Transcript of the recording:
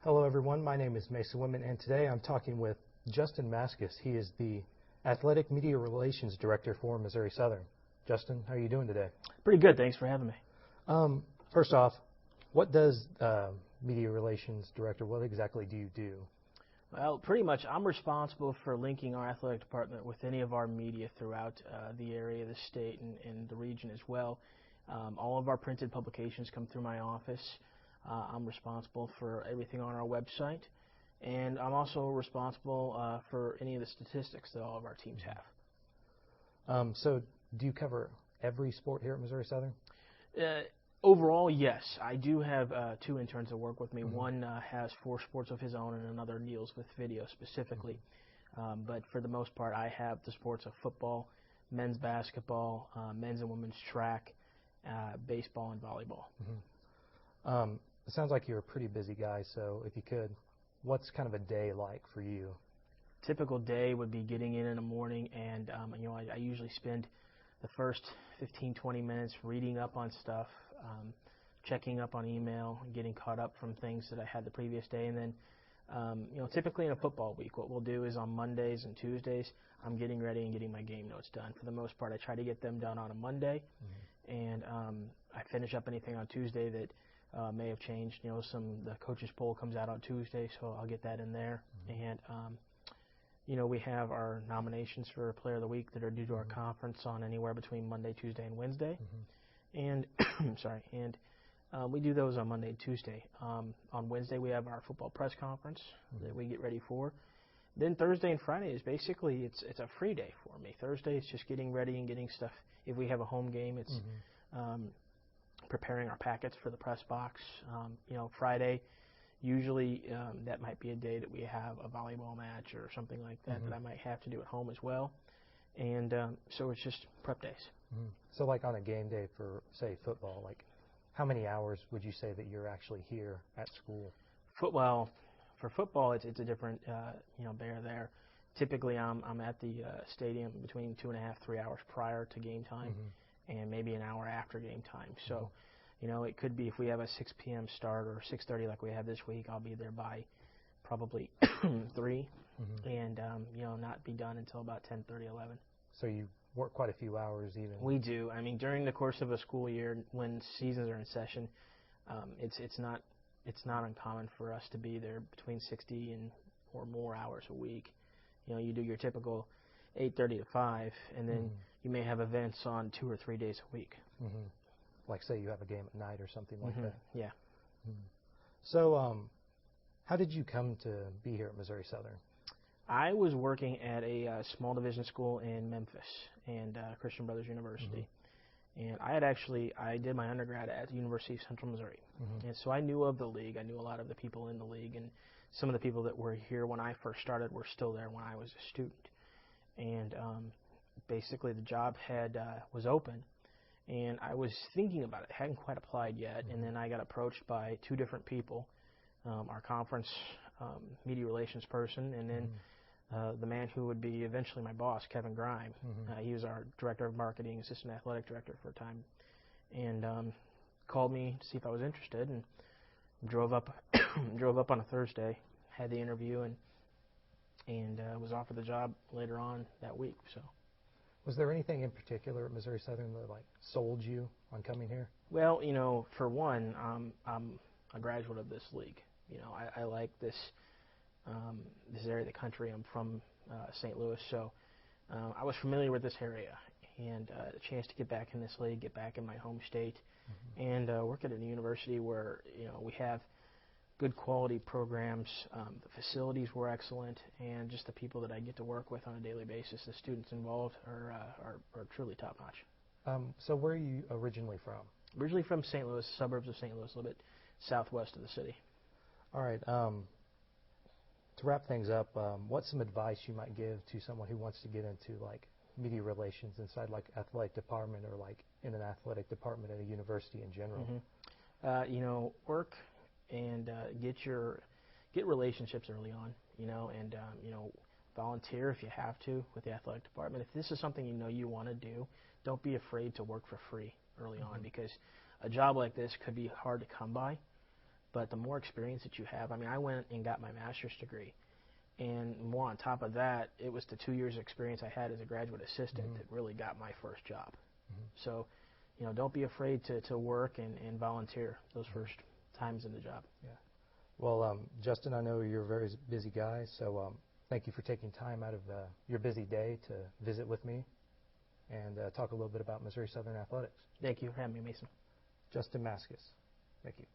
Hello everyone, my name is Mason Whitman, and today I'm talking with Justin Maskus. He is the Athletic Media Relations Director for Missouri Southern. Justin, how are you doing today? Pretty good, thanks for having me. First off, what does Media Relations Director, what exactly do you do? Well, pretty much I'm responsible for linking our athletic department with any of our media throughout the area, the state, and the region as well. All of our printed publications come through my office. I'm responsible for everything on our website, and I'm also responsible for any of the statistics that all of our teams have. So do you cover every sport here at Missouri Southern? Overall, yes. I do have two interns that work with me. Mm-hmm. One has 4 sports of his own, and another deals with video specifically. But for the most part, I have the sports of football, men's basketball, men's and women's track, baseball, and volleyball. Mm-hmm. It sounds like you're a pretty busy guy, so if you could, what's kind of a day like for you? Typical day would be getting in the morning, and I usually spend the first 15-20 minutes reading up on stuff, checking up on email, getting caught up from things that I had the previous day, and then typically in a football week, what we'll do is on Mondays and Tuesdays, I'm getting ready and getting my game notes done. For the most part, I try to get them done on a Monday, and I finish up anything on Tuesday that may have changed. The coaches poll comes out on Tuesday, so I'll get that in there. And we have our nominations for Player of the Week that are due to our conference on anywhere between Monday, Tuesday, and Wednesday. And we do those on Monday and Tuesday. On Wednesday, we have our football press conference that we get ready for. Then Thursday and Friday is basically it's a free day for me. Thursday is just getting ready and getting stuff. If we have a home game, it's preparing our packets for the press box. Friday, usually that might be a day that we have a volleyball match or something like that that I might have to do at home as well. And so it's just prep days. So like on a game day for, say, football, like how many hours would you say that you're actually here at school? For football, it's a different bear there. Typically, I'm at the stadium between 2.5, 3 hours prior to game time, and maybe an hour after game time. So, it could be if we have a 6 p.m. start or 6:30 like we have this week, I'll be there by probably 3, and not be done until about 10:30, 11. So you work quite a few hours even. We do. I mean, during the course of a school year, when seasons are in session, it's not uncommon for us to be there between 60 or more hours a week. You do your typical 8:30 to 5, and then you may have events on 2 or 3 days a week. Like say you have a game at night or something like that. Yeah. So how did you come to be here at Missouri Southern? I was working at a small division school in Memphis and Christian Brothers University. And I did my undergrad at the University of Central Missouri. And so I knew of the league. I knew a lot of the people in the league. And some of the people that were here when I first started were still there when I was a student. And basically the job was open. And I was thinking about it. I hadn't quite applied yet. And then I got approached by 2 different people, our conference media relations person, and then the man who would be eventually my boss, Kevin Grime. He was our director of marketing, assistant athletic director for a time, and called me to see if I was interested, and drove up on a Thursday, had the interview, and was offered the job later on that week. So, was there anything in particular at Missouri Southern that sold you on coming here? Well, for one, I'm a graduate of this league. I like this area of the country. I'm from St. Louis, so I was familiar with this area, and a chance to get back in this league, get back in my home state, and work at a university where we have good quality programs. The facilities were excellent, and just the people that I get to work with on a daily basis, the students involved are truly top notch. So where are you originally from? Originally from St. Louis, suburbs of St. Louis, a little bit southwest of the city. All right. To wrap things up, what's some advice you might give to someone who wants to get into media relations inside athletic department or in an athletic department at a university in general? Work and get relationships early on. And volunteer if you have to with the athletic department. If this is something you want to do, don't be afraid to work for free early on, because a job like this could be hard to come by. But the more experience that you have, I mean, I went and got my master's degree. And more on top of that, it was the 2 years experience I had as a graduate assistant that really got my first job. So, don't be afraid to work and volunteer those first times in the job. Yeah. Well, Justin, I know you're a very busy guy, so thank you for taking time out of your busy day to visit with me and talk a little bit about Missouri Southern athletics. Thank you for having me, Mason. Justin Maskus. Thank you.